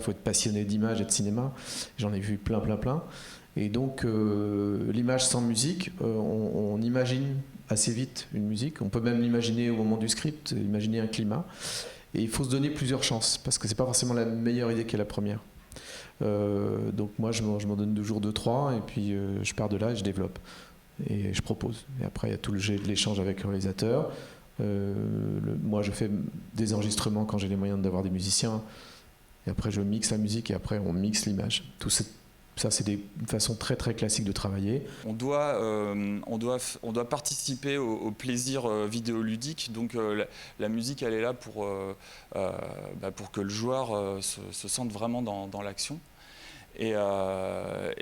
il faut être passionné d'image et de cinéma. J'en ai vu plein. Et donc, l'image sans musique, on imagine assez vite une musique. On peut même l'imaginer au moment du script, imaginer un climat. Et il faut se donner plusieurs chances, parce que c'est pas forcément la meilleure idée qui est la première. Donc moi, je m'en donne 2 jours, 2, 3, et puis je pars de là et je développe. Et je propose. Et après, il y a tout le jet de l'échange avec le réalisateur. Moi, je fais des enregistrements quand j'ai les moyens d'avoir des musiciens. Et après, je mixe la musique et après, on mixe l'image. Ça, c'est une façon très très classique de travailler. On doit participer au plaisir vidéoludique. Donc la musique, elle est là pour que le joueur se sente vraiment dans l'action. Et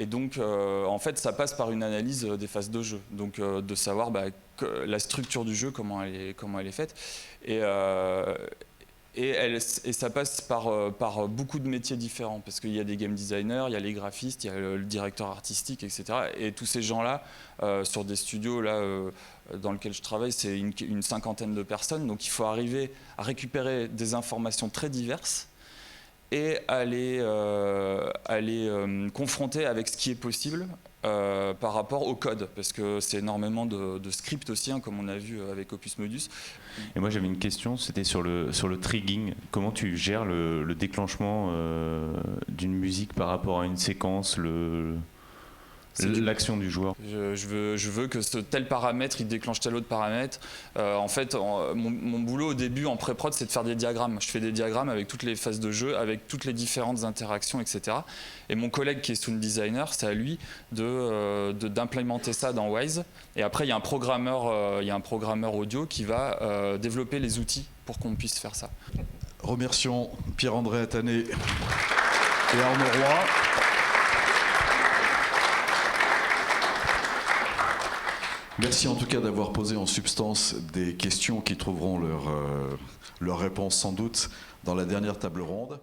donc, en fait, ça passe par une analyse des phases de jeu. Donc, de savoir la structure du jeu, comment elle est faite. Et ça passe par beaucoup de métiers différents, parce qu'il y a des game designers, il y a les graphistes, il y a le directeur artistique, etc. Et tous ces gens-là, sur des studios là, dans lesquels je travaille, c'est une 50aine de personnes. Donc il faut arriver à récupérer des informations très diverses et à les confronter avec ce qui est possible par rapport au code, parce que c'est énormément de scripts aussi, hein, comme on a vu avec Opus Modus. Et moi j'avais une question, c'était sur le trigging. Comment tu gères le déclenchement d'une musique par rapport à une séquence, l'action du joueur? Je veux que ce tel paramètre il déclenche tel autre paramètre. En fait, mon boulot au début en pré-prod, c'est de faire des diagrammes. Je fais des diagrammes avec toutes les phases de jeu, avec toutes les différentes interactions, etc. Et mon collègue qui est sound designer, c'est à lui d'implémenter ça dans Wise. Et après, il y a un programmeur audio qui va développer les outils pour qu'on puisse faire ça. Remercions Pierre-André Attané et Arnaud Roy. Merci en tout cas d'avoir posé en substance des questions qui trouveront leur réponse sans doute dans la dernière table ronde.